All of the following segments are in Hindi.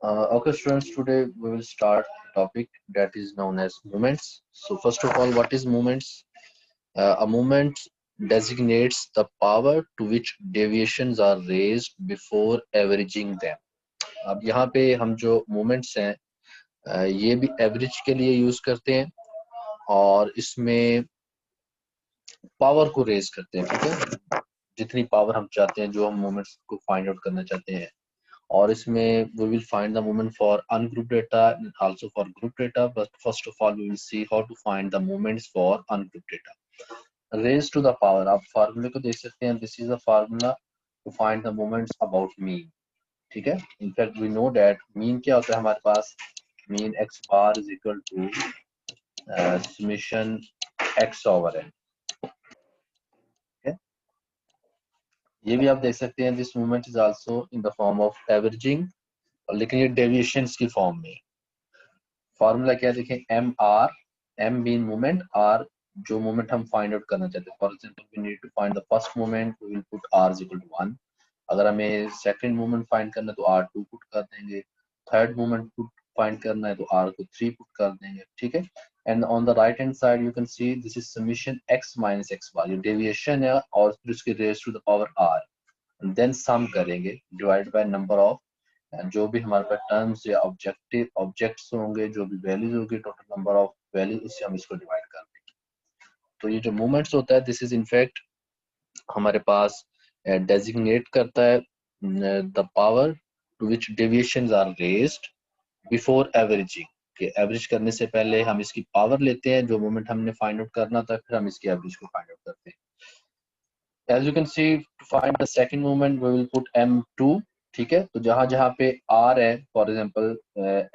Okay, students, today we will start a topic that is known as movements. So, first of all, what is movements? A movement designates the power to which deviations are raised before averaging them. अब यहाँ पे हम जो movements हैं ये भी average के लिए use करते हैं और इसमें power को raise करते हैं, ठीक है? जितनी power हम चाहते हैं, जो हम movements को find out करना चाहते हैं, और इसमें we will find the moment for ungrouped data and also for grouped data, but first of all we will see how to find the moments for ungrouped data. Raised to the power, आप फार्मूले को देख सकते हैं. This is the formula to find the moments about mean. ठीक है? In fact we know that mean क्या होता है हमारे पास. Mean x bar is equal to summation x over n. Okay? ये भी आप देख सकते हैं. This moment is also in the form of averaging, लेकिन ये deviations की form में. फॉर्मूला क्या देखें, M R, M mean moment, R जो मोमेंट हम फाइंड आउट करना चाहते हैं. For example we need to find the first moment, we will put R is equal to 1. अगर हमें सेकंड मोमेंट फाइंड करना है तो आर 2 पुट कर देंगे. थर्ड मोमेंट पुट फाइंड करना है तो आर को 3 पुट कर देंगे. ठीक है. And on the right hand side you can see this is summation x minus x bar, ये डेविएशन है और फिर उसकी raise to the power r, then sum करेंगे डिवाइड बाय नंबर ऑफ जो भी हमारे पास टर्म्स या ऑब्जेक्ट्स होंगे, जो भी वैल्यूज होगी, टोटल नंबर ऑफ वैल्यू, उससे हम इसको डिवाइड कर देंगे. तो ये जो मूवमेंट्स होता है, दिस इज इनफैक्ट हमारे पास डेजिग्नेट करता है the power to which deviations are raised before averaging. कि एवरेज करने से पहले हम इसकी पावर लेते हैं, जो मोमेंट हमने फाइंड आउट करना था, फिर हम इसकी एवरेज को फाइंड आउट करते हैं. As you can see, to find the second moment, we will put m2. ठीक है. तो जहां जहां पे r है, for example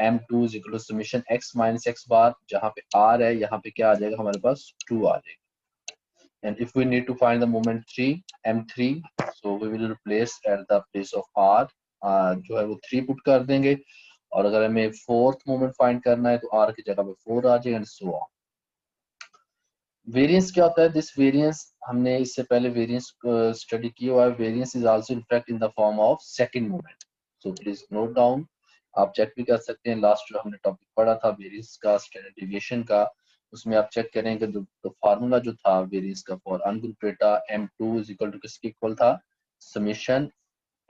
m2 is equal to summation x minus x bar, जहां पे r है यहाँ पे क्या आ जाएगा हमारे पास 2 आ जाएगा. And if we need to find the moment 3, m3, so we will replace at the place of r जो है वो 3 पुट कर देंगे. और अगर हमें फोर्थ मोमेंट फाइंड करना है तो r की जगह पे 4 आ जाएगा, एंड सो ऑन. वेरिएंस क्या होता है? दिस वेरिएंस हमने इससे पहले वेरिएंस स्टडी किया हुआ है. Variance is also in fact in the form of second moment. So please note down. आप चेक भी कर सकते हैं. लास्ट जो हमने टॉपिक पढ़ा था वेरिएंस का, स्टैंडर्ड डेविएशन का, उसमें आप चेक करेंगे तो फार्मूला जो था वेरिएंस का for ungrouped data, m2 is equal to किसके इक्वल था? Summation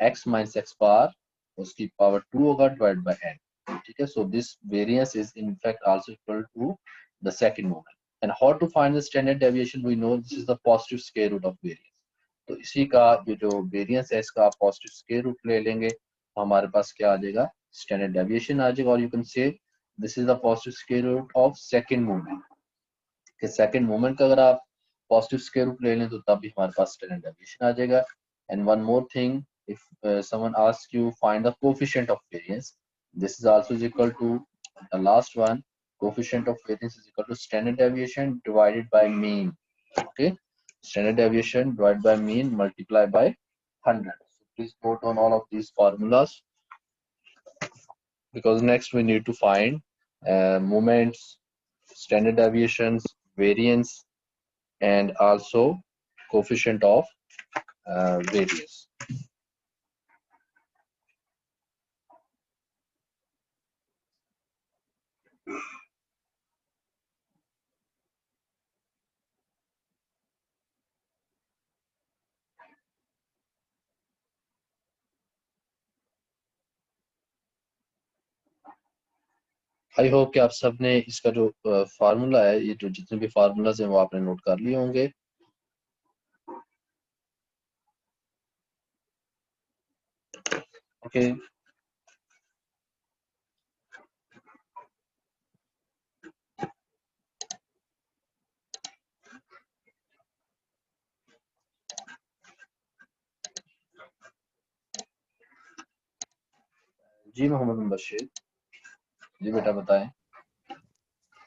x minus x bar, उसकी पावर 2 होगा डिवाइड बाय n. ठीक है. So this variance is in fact also equal to the second moment. And how to find the standard deviation? We know this is the positive square root of variance. तो इसी का ये जो वेरिएंस है इसका आप पॉजिटिव स्क्वायर रूट ले लेंगे तो हमारे पास क्या आ जाएगा? स्टैंडर्ड डेविएशन आ जाएगा. और you can say this is the positive square root of second moment. कि सेकंड मोमेंट का अगर आप पॉजिटिव स्क्वायर रूट ले लें तो तब भी हमारे पास स्टैंडर्ड डेविएशन आ जाएगा. And one more thing, if someone ask you find the coefficient of variance, this is also is equal to the last one. Coefficient of variance is equal to standard deviation divided by mean. Okay, standard deviation divided by mean multiplied by 100. So please note on all of these formulas, because next we need to find moments, standard deviations, variance, and also coefficient of variance. I hope कि आप सबने इसका जो फार्मूला है, ये जो जितने भी फार्मूलाज हैं वो आपने नोट कर लिए होंगे. ओके. जी मोहम्मद बशीर, जी बेटा बताएं.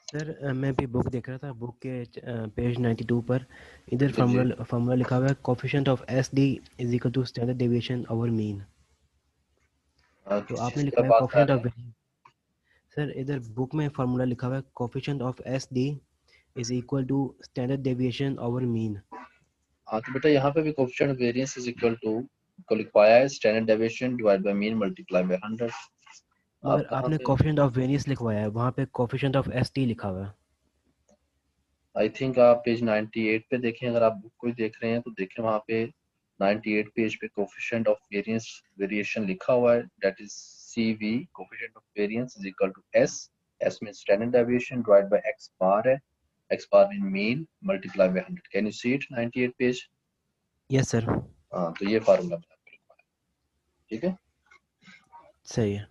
सर मैं भी बुक देख रहा था. बुक के पेज 92 पर इधर जी जी. फार्मूला लिखा हुआ है coefficient of S D is equal to standard deviation over mean. तो किस आपने चीज लिखा का है बात कर कोफिशिएंट रहे ऑफ हैं? वेरिएंस. सर इधर बुक में फार्मूला लिखा हुआ है coefficient of S D is equal to standard deviation over mean. हाँ तो बेटा यहाँ पे भी coefficient variance is equal to को लिखवाया है standard deviation divide by mean multiply by 100. मगर आप कहाँ आपने पे? कोफिशिएंट ऑफ वेरियंस लिखवाया है, वहाँ पे कोफिशिएंट ऑफ एस टी लिखा हुआ है। आई थिंक आप पेज 98 पे देखें, अगर आप बुक को ही देख रहे हैं तो देखें वहाँ पे 98 पेज पे कोफिशिएंट ऑफ वेरिएंस वेरिएशन लिखा हुआ है, that is CV, coefficient of variance is equal to S, S means standard deviation divide by X bar है, X bar mean mean multiply by 100। Can you see it 98 page? Yes sir. हाँ, तो ये फार्मूला मैंने आपको लिखवाया, ठीक है? सही है।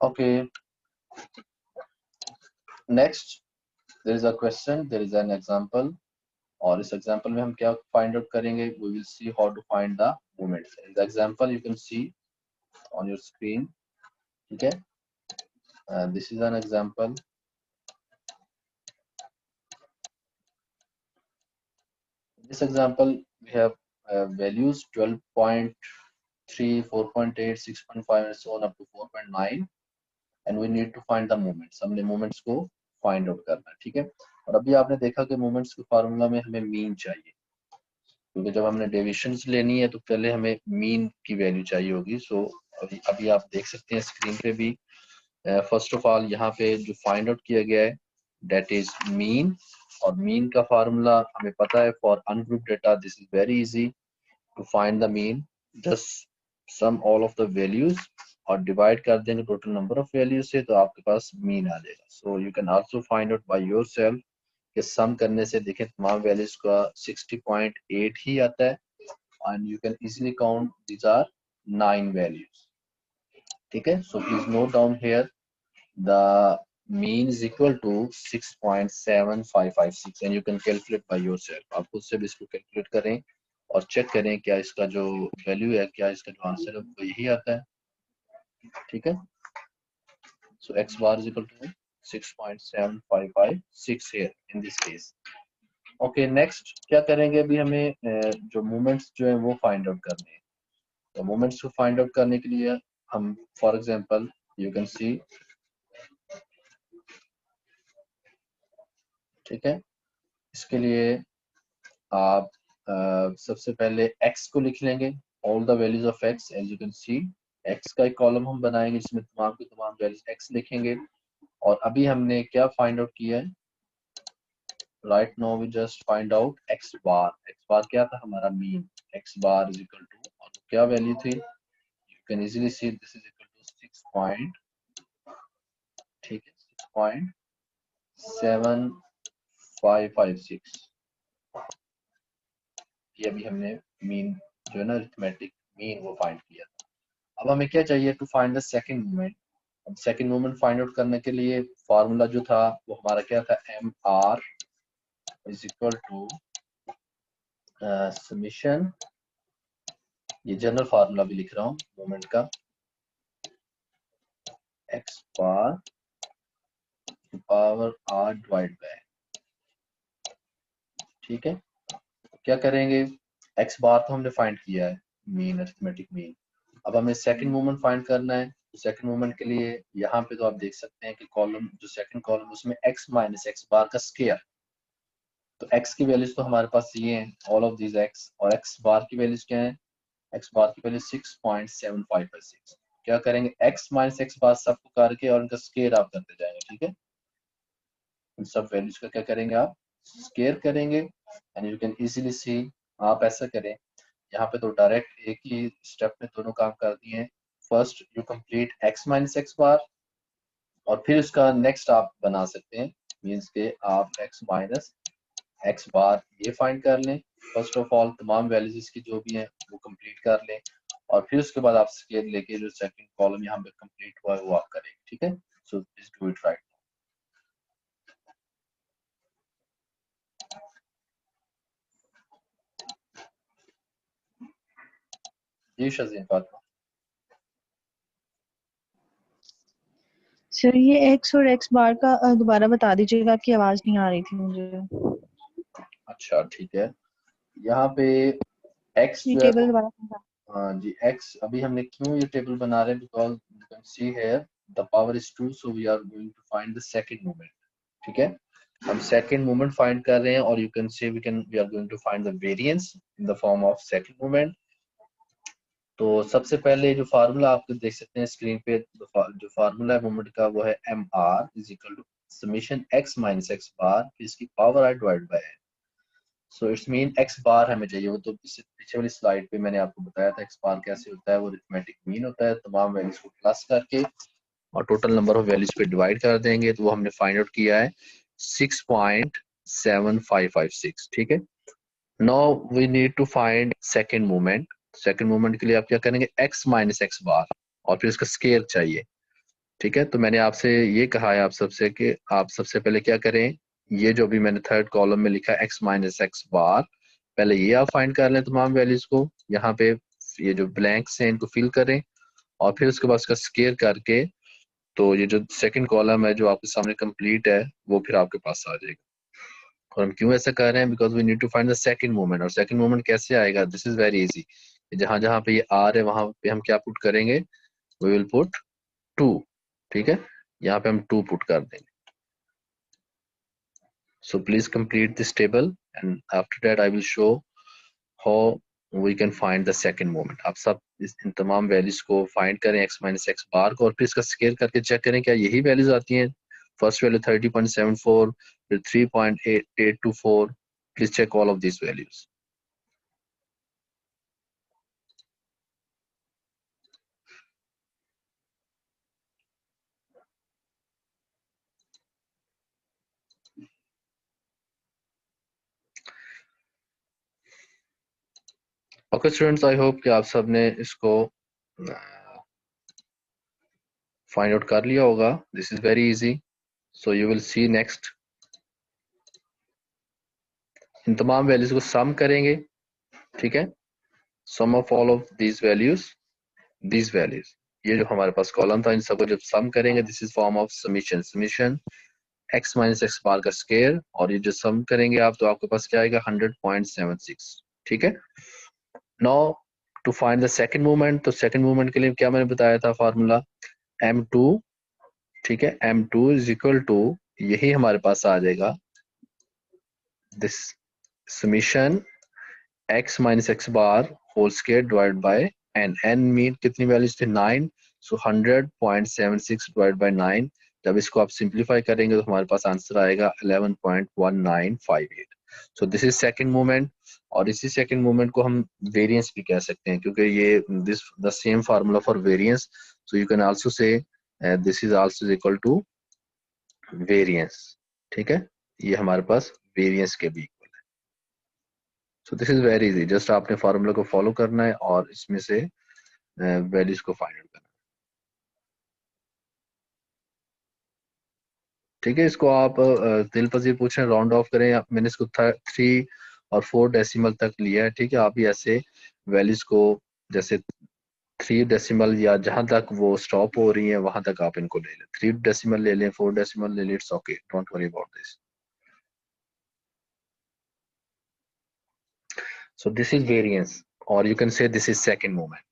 Okay, next there is a question, there is an example, और इस एग्जांपल में हम क्या फाइंड आउट करेंगे? We will see how to find the moments. In the example you can see on your screen, ठीक है? This is an example. In this example, we have values 12.3, 4.8, 6.5, and so on up to 4.9, and we need to find the moments. हमने moments को find out करना है, ठीक है? और अभी आपने देखा कि moments के फार्मूला में हमें mean चाहिए, क्योंकि जब हमने डेविएशंस लेनी है तो पहले हमें मीन की वैल्यू चाहिए होगी। सो अभी आप देख सकते हैं स्क्रीन पे भी, फर्स्ट ऑफ ऑल यहाँ पे जो फाइंड आउट किया गया है दैट इज मीन, और मीन का फार्मूला हमें पता है for ungroup data this is very easy to find the mean, just sum all of the values और डिवाइड कर देंगे टोटल नंबर ऑफ वैल्यूज से, तो आपके पास मीन आ जाएगा। सो you can also find out by yourself कि सम करने से देखें तमाम वैल्यूज का 60.8 ही आता है, and you can easily count these are 9 values, ठीक है? So please note down here the mean is equal to 6.7556 and you can calculate by yourself. आप खुद से भी इसको कैलकुलेट करें और चेक करें क्या इसका जो वैल्यू है, क्या इसका जो आंसर है वो यही आता है, ठीक है? So x bar is equal to 6.7556 here in this case. Okay, next क्या करेंगे? अभी हमें जो मोमेंट्स जो है वो फाइंड आउट करने हैं। तो मोमेंट्स को फाइंड आउट करने के लिए हम फॉर एग्जांपल यू कैन सी, ठीक है? इसके लिए आप सबसे पहले x को लिख लेंगे, all the values of x as you can see. x का एक कॉलम हम बनाएंगे जिसमें तमाम की तमाम वैल्यूज x लिखेंगे। और अभी हमने क्या फाइंड आउट किया है? Right now we just find out x bar. x bar क्या था? हमारा mean. x bar is equal to, और क्या वैल्यू थी? You can easily see this is equal to 6 point, ठीक है, 6.7556। ये अभी हमने मीन जो है ना अरिथमेटिक मीन वो फाइंड किया। अब हमें क्या चाहिए? To find the second moment. अब सेकंड मोमेंट फाइंड आउट करने के लिए फार्मूला जो था वो हमारा क्या था? mr is equal to summation, ये जनरल फार्मूला भी लिख रहा हूँ मोमेंट का, x bar power r divide by, ठीक है? क्या करेंगे? x बार तो हमने फाइंड किया है, मीन, अरिथमेटिक मीन। अब हमें सेकंड मोमेंट फाइंड करना है। तो सेकंड मोमेंट के लिए यहाँ पे तो आप देख सकते हैं कि कॉलम जो सेकंड कॉलम उसमें x माइनस एक्स बार का स्क्वायर, तो x की वैल्यूज तो हमारे पास ये हैं, ऑल ऑफ दीज x, और x बार की वैल्यूज क्या है? x बार की वैल्यू 6.7556। क्या करेंगे? x माइनस एक्स बार सबको करके और उनका स्क्वायर आप करते जाएंगे, ठीक है? इन सब वैल्यूज का क्या करेंगे? आप स्क्वायर करेंगे, एंड यू कैन इजीली सी। आप ऐसा करें, यहाँ पे तो डायरेक्ट एक ही स्टेप में दोनों काम कर दिए हैं। First you complete x minus x bar, और फिर उसका नेक्स्ट आप बना सकते हैं, मीन्स के आप x माइनस एक्स बार ये फाइंड कर लें। फर्स्ट ऑफ ऑल तमाम वैल्यूज इसकी जो भी हैं वो कंप्लीट कर लें, और फिर उसके बाद आप स्केल लेके जो सेकंड कॉलम यहाँ पे कंप्लीट हुआ है वो आप करेंगे, ठीक है? So please do it right. जी शज़ीन फातिमा। सर ये एक्स और एक्स बार का दोबारा बता दीजिएगा, आपकी आवाज नहीं आ रही थी मुझे। अच्छा ठीक है, यहाँ पे x ये जो है टेबल वो, दोबारा समझा। हाँ जी, x अभी हमने क्यों ये टेबल बना रहे हैं? Because you can see here the power is 2, so we are going to find the second moment, ठीक है? हम सेकंड मोमेंट फाइंड कर रहे हैं, और you can see we are going to find the variance in the form of second moment. तो सबसे पहले जो फार्मूला आप देख सकते हैं स्क्रीन पे, जो फार्मूला है मोमेंट का वो है mr is equal to summation x minus x bar फिर इसकी power I divide by n। So it's mean x bar हमें चाहिए, वो तो पीछे वाली स्लाइड पे मैंने आपको बताया था x बार कैसे होता है। वो अरिथमेटिक मीन होता है, तमाम वैल्यूज को प्लस करके और टोटल नंबर ऑफ वैल्यूज पे डिवाइड कर देंगे, तो वो हमने फाइंड आउट किया है 6.7556। ठीक है, now we need to find second moment. Second moment के लिए आप क्या करेंगे, x माइनस x बार और फिर इसका स्केयर चाहिए। ठीक है, तो मैंने आपसे ये कहा है आप सबसे कि आप सबसे पहले क्या करें, ये जो भी मैंने थर्ड कॉलम में लिखा है x माइनस x बार, पहले ये आप फाइंड कर लें तमाम वैल्यूज को। यहाँ पे ये जो ब्लैंक्स हैं इनको फिल करें और फिर उसके बाद उसका स्केयर करके, तो ये जो सेकंड कॉलम है जो आपके सामने कंप्लीट है वो फिर आपके पास आ जाएगा। और हम क्यों ऐसा कर रहे हैं, because we need to find the second moment. और सेकंड मोमेंट कैसे आएगा, दिस इज वेरी इजी। जहां जहां पे ये आर है वहां पे हम क्या पुट करेंगे, वी विल पुट 2। ठीक है, यहाँ पे हम 2 पुट कर देंगे। So please complete this table and after that I will show how we can find the second moment. आप सब इन तमाम वैल्यूज को फाइंड करें, x माइनस x बार को, और फिर इसका स्केयर करके चेक करें क्या यही वैल्यूज आती हैं। फर्स्ट वैल्यू 30.74, फिर 3.824। Please check all of this values. Okay students, I hope कि आप सबने इसको फाइंड आउट कर लिया होगा। This is very easy, so you will see next. इन तमाम वैल्यूज को सम करेंगे। ठीक है, sum of all of these values, ये जो हमारे पास कॉलम था इन सबको जब सम करेंगे, this is form of summation. Summation x minus x बार का स्केयर, और ये जो सम करेंगे आप तो आपके पास क्या आएगा 100.76। ठीक है, now to find the second moment. तो सेकंड मोमेंट के लिए क्या मैंने बताया था फार्मूला, m2। ठीक है, m2 इज इक्वल टू, यही हमारे पास आ जाएगा this summation x minus x bar whole square divide by n mean कितनी वैल्यूज थे 9, सो 100.76 डिवाइड बाय 9। जब इसको आप सिंप्लीफाई करेंगे तो हमारे पास आंसर आएगा 11.1958। सो दिस इज सेकंड मोमेंट, और इसी सेकंड मोमेंट को हम वेरिएंस भी कह सकते हैं क्योंकि ये this the same formula for variance. So you can also say this is also equal to variance. ठीक है, ये हमारे पास वेरिएंस के भी। So this is very easy, just आपने फार्मूला को फॉलो करना है और इसमें से वैल्यूज को फाइंड आउट करना है। ठीक है, इसको आप दिल पजीर पूछ रहे हैं राउंड ऑफ करें, मैंने इसको 3 और 4 डेसिमल तक लिया है। ठीक है, आप भी ऐसे वैल्यूज को जैसे 3 डेसिमल या जहां तक वो स्टॉप हो रही है वहां तक आप इनको ले लें। 3 डेसिमल ले लें, 4 डेसिमल ले लें, it's okay, don't worry about this. So this is variance, और you can say this is second moment.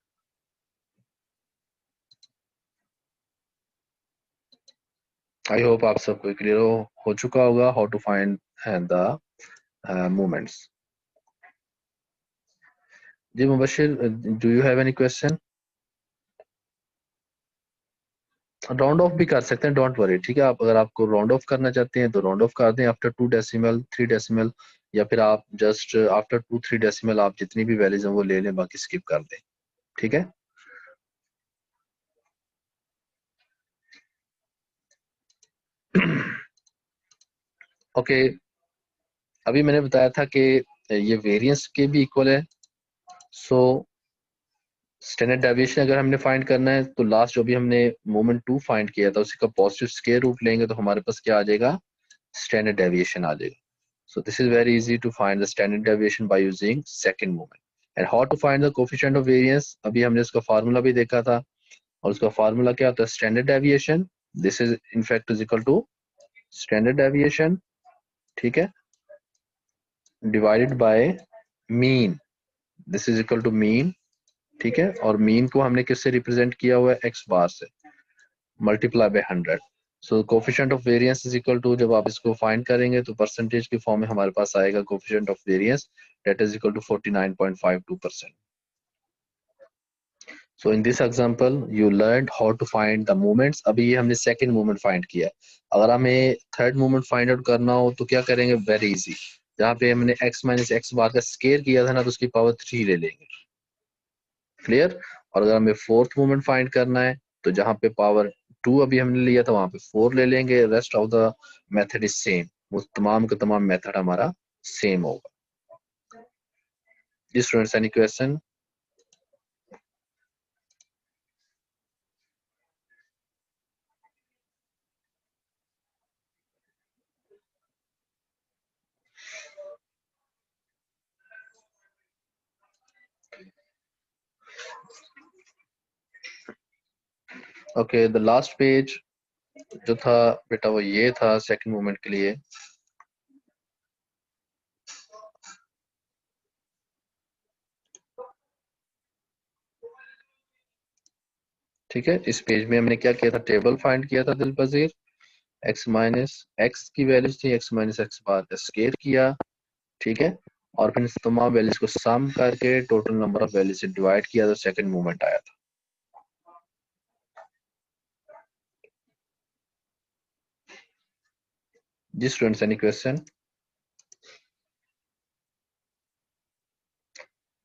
I hope आप सबको क्लियर हो चुका होगा how to find the moments. जी Mubashir, do you have any question? Round off भी कर सकते हैं, डोंट वरी। ठीक है, आप अगर आपको राउंड ऑफ करना चाहते हैं तो राउंड ऑफ कर दें आफ्टर 2 डेसिमल, 3 डेसिमल, या फिर आप जस्ट आफ्टर 2 3 डेसिमल आप जितनी भी वैल्यूज हैं वो ले लें, बाकी स्किप कर दें। ठीक है, ओके अभी मैंने बताया था कि ये वेरिएंस के भी इक्वल है। सो स्टैंडर्ड डेविएशन अगर हमने फाइंड करना है तो लास्ट जो भी हमने मोमेंट 2 फाइंड किया था उसी का पॉजिटिव स्क्वायर रूट लेंगे तो हमारे पास क्या आ जाएगा, स्टैंडर्ड डेविएशन आ जाएगा। So this is very easy to find the standard deviation by using second moment. And how to find the coefficient of variance? अभी हमने उसका फार्मूला भी देखा था, और उसका फार्मूला क्या होता है, standard deviation. This is in fact is equal to standard deviation, ठीक है, divided by mean. This is equal to mean, ठीक है, और मीन को हमने किससे रिप्रेजेंट किया हुआ है, एक्स बार से, multiply by 100। So coefficient of variance is equal to, जब आप इसको फाइंड करेंगे तो परसेंटेज की फॉर्म में हमारे पास आएगा coefficient of variance that is equal to 49.52%। So in this example you learned how to find the moments. अभी ये हमने second moment find किया है. अगर हमें third moment find out करना हो तो क्या करेंगे? Very easy. जहाँ पे हमने x minus x बार का स्केयर किया था ना, तो उसकी पावर 3 ले लेंगे. क्लियर? और अगर हमें फोर्थ मोमेंट फाइंड करना है तो जहाँ पे पावर 2 अभी हमने लिया था वहां पे 4 ले लेंगे. Rest of the method is same. वो तमाम का तमाम मेथड हमारा सेम होगा. जी students, any question? Okay, the last page जो था बेटा वो ये था सेकंड मूवमेंट के लिए. ठीक है, इस पेज में हमने क्या किया था? टेबल फाइंड किया था दिल पजीर. x माइनस x की वैल्यूज थी, x माइनस x बार का स्केयर किया. ठीक है, और फिर इस तमाम वैल्यूज को सम करके टोटल नंबर ऑफ वैल्यूज से डिवाइड किया तो सेकंड मूवमेंट आया था. जी स्टूडेंट्स, एनी क्वेश्चन?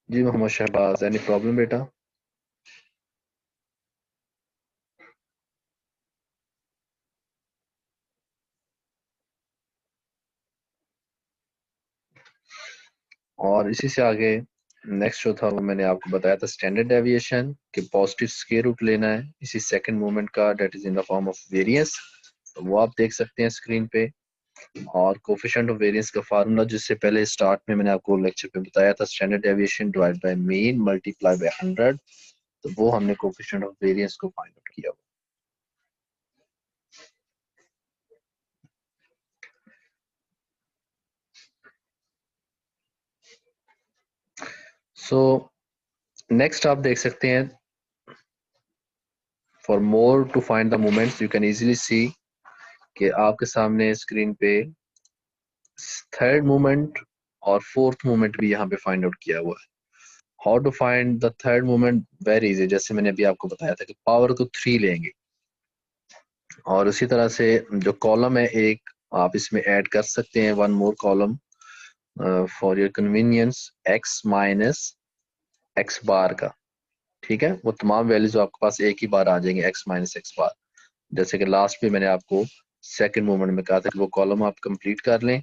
जी मोहम्मद शहबाज, एनी प्रॉब्लम बेटा? और इसी से आगे नेक्स्ट जो था वो मैंने आपको बताया था स्टैंडर्ड डेविएशन कि पॉजिटिव स्क्वायर रूट लेना है इसी सेकंड मूवमेंट का, that is in the form of variance. तो वो आप देख सकते हैं स्क्रीन पे. और कोफिशिएंट ऑफ वेरिएंस का फार्मूला जिससे पहले स्टार्ट में मैंने आपको लेक्चर पे बताया था, standard deviation divide by mean multiply by 100. तो वो हमने कोफिशिएंट ऑफ वेरिएंस को फाइंड आउट किया. सो नेक्स्ट आप देख सकते हैं, for more to find the moments you can easily see कि आपके सामने स्क्रीन पे थर्ड मूवमेंट और फोर्थ मूवमेंट भी यहाँ पे फाइंड आउट किया हुआ है. How to find the third movement? Very easy. जैसे मैंने अभी आपको बताया था कि पावर को 3 लेंगे और उसी तरह से जो कॉलम है एक आप इसमें ऐड कर सकते हैं, one more column for your convenience, x minus x bar का. ठीक है, वो तमाम वैल्यूज आपके पास एक ही बार आ जाएंगे, x माइनस एक्स बार. जैसे कि लास्ट पे मैंने आपको सेकंड मूवमेंट में कहा था कि वो कॉलम आप कंप्लीट कर लें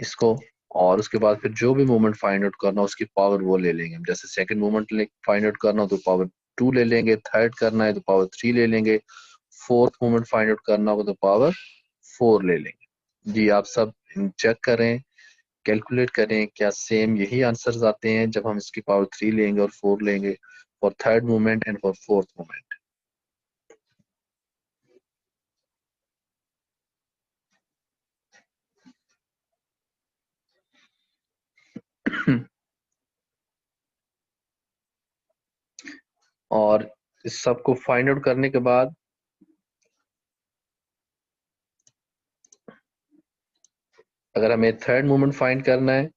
इसको, और उसके बाद फिर जो भी मूवमेंट फाइंड आउट करना हो उसकी पावर वो ले लेंगे. जैसे सेकंड मूवमेंट फाइंड आउट करना हो तो पावर 2 ले लेंगे, थर्ड करना है तो पावर 3 ले लेंगे, फोर्थ मूवमेंट फाइंड आउट करना होगा तो पावर 4 ले लेंगे. जी आप सब चेक करें, कैलकुलेट करें क्या सेम यही आंसर्स आते हैं जब हम इसकी पावर 3 लेंगे और 4 लेंगे for third movement and for fourth movement. और इस सबको फाइंड आउट करने के बाद अगर हमें थर्ड मूवमेंट फाइंड करना है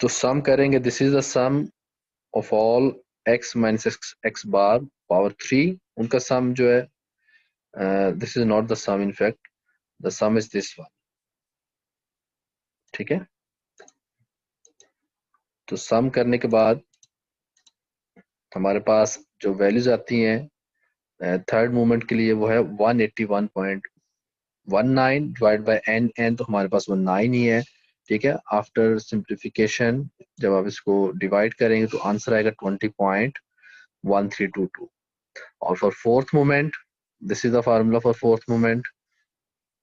तो सम करेंगे. This is the sum of all x minus x bar power 3. उनका सम जो है, this is not the sum, in fact the sum is this one. ठीक है, तो सम करने के बाद हमारे पास जो वैल्यूज आती हैं थर्ड मूवमेंट के लिए वो है 181.19 डिवाइड बाय n तो हमारे पास वो 9 ही है. ठीक है, आफ्टर सिंप्लीफिकेशन जब आप इसको डिवाइड करेंगे तो आंसर आएगा 20.1322. और for fourth movement, this is the formula for fourth movement.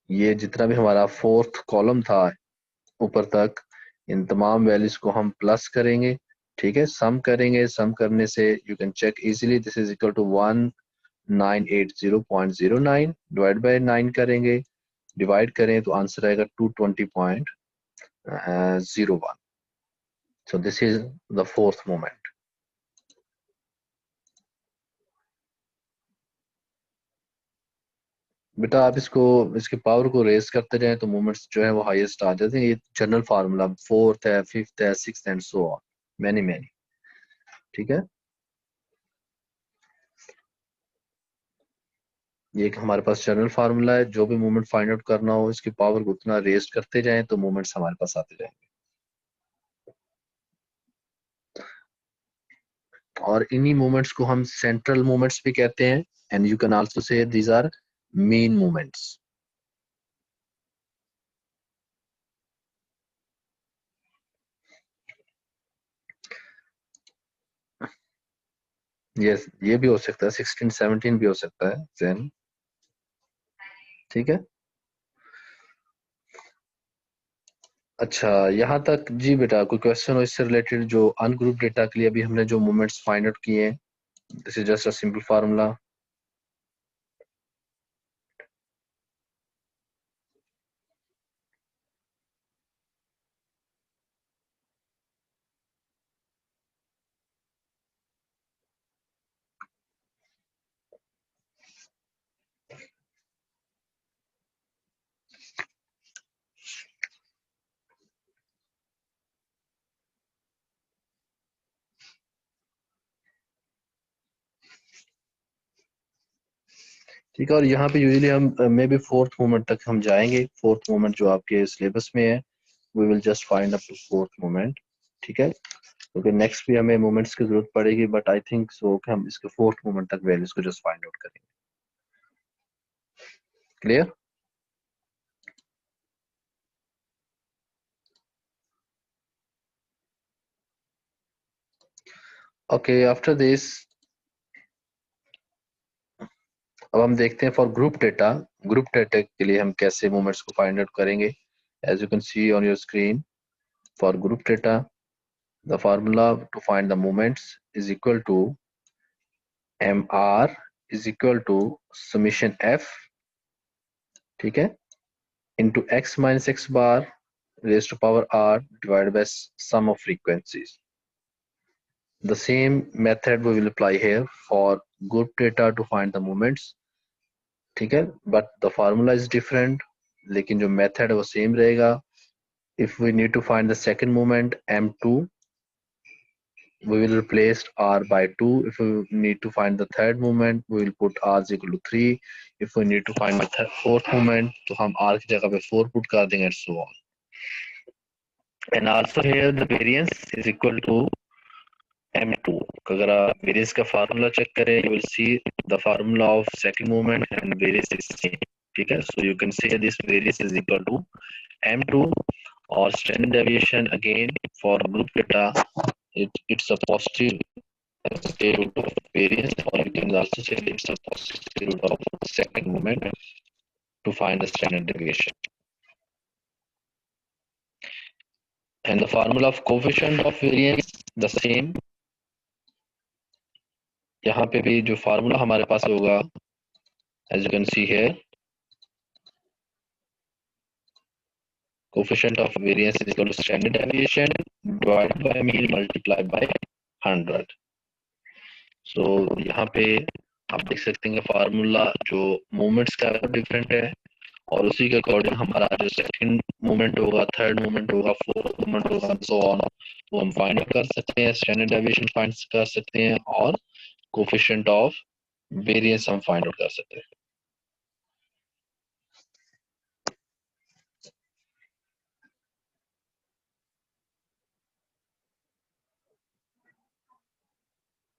ये जितना भी हमारा फोर्थ कॉलम था ऊपर तक, इन तमाम वैल्यूज को हम प्लस करेंगे. ठीक है, सम करेंगे. सम करने से you can check easily, this is equal to 1980.09 divide by 9 करेंगे, डिवाइड करें तो आंसर आएगा 220.01. So this is the fourth moment. बेटा आप इसको इसके पावर को रेज करते जाएं तो मूवमेंट्स जो है वो हाईएस्ट आ जाते हैं. ये जनरल फार्मूला, फोर्थ है, फिफ्थ है, sixth and so on, many many. ठीक है, ये एक हमारे पास जनरल फार्मूला है, जो भी मूवमेंट फाइंड आउट करना हो इसकी पावर को उतना रेज करते जाएं तो मूवमेंट्स हमारे पास आते जाएंगे। और इन्हीं मूवमेंट्स को हम सेंट्रल मूवमेंट्स भी कहते हैं, and you can also say these are main movements. Yes, ये भी हो सकता है, 16 17 भी हो सकता है ज़ेन। ठीक है, अच्छा यहाँ तक जी बेटा कोई क्वेश्चन हो इससे रिलेटेड, जो अनग्रुप डेटा के लिए अभी हमने जो मूवमेंट्स फाइंड आउट किए हैं, this is just a simple formula. ठीक है, और यहाँ पे यूजुअली हम मे बी फोर्थ मूवमेंट तक हम जाएंगे। फोर्थ मूवमेंट जो आपके सिलेबस में है, we will just find up to fourth movement. ठीक है, क्योंकि नेक्स्ट भी हमें मूवमेंट्स की जरूरत पड़ेगी, बट आई थिंक सो कि हम इसके फोर्थ मूवमेंट तक वैल्यूज को जस्ट फाइंड आउट करेंगे। क्लियर? ओके, आफ्टर दिस अब हम देखते हैं for group data. Group data के लिए हम कैसे मूवमेंट्स को फाइंड आउट करेंगे। As you can see on your screen, for group data the formula to find the moments is equal to mr is equal to summation f, ठीक है, into x minus x bar raised to power r divided by sum of frequencies. The same method we will apply here for group data to find the moments, ठीक है, but the formula is different, लेकिन जो method है वो same रहेगा। If we need to find the second moment m2, we will replace r by 2. If we need to find the third moment, we will put r is equal to 3. If we need to find the fourth moment, तो हम r की जगह पे 4 put कर देंगे, and so on. And also here the variance is equal to m2. अगर आप variance का formula check करें, you will see the formula of second moment and variance is same. ठीक है, so you can say this variance is equal to m2, or standard deviation again for group data, it's a positive square root of variance, or you can also say it's a positive square root of second moment to find the standard deviation. And the formula of coefficient of variance the same. यहाँ पे भी जो formula हमारे पास होगा, as you can see here, coefficient of variance is equal to standard deviation divided by mean multiplied by 100. So यहाँ पे आप देख सकते हैं फार्मूला जो मूवमेंट्स का डिफरेंट है, और उसी के अकॉर्डिंग हमारा जो सेकंड मूवमेंट होगा, थर्ड मूवमेंट होगा, फोर्थ मूवमेंट होगा, सो ऑन, वो हम फाइंड आउट कर सकते हैं, स्टैंडर्ड डेविएशन फाइंड कर सकते हैं, और कोफिशिएंट ऑफ वेरिएंस हम फाइंड आउट कर सकते हैं।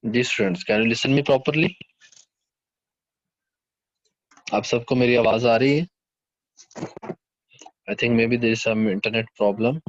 जी students, can you listen me properly? आप सबको मेरी आवाज आ रही है? I think maybe there is some internet problem.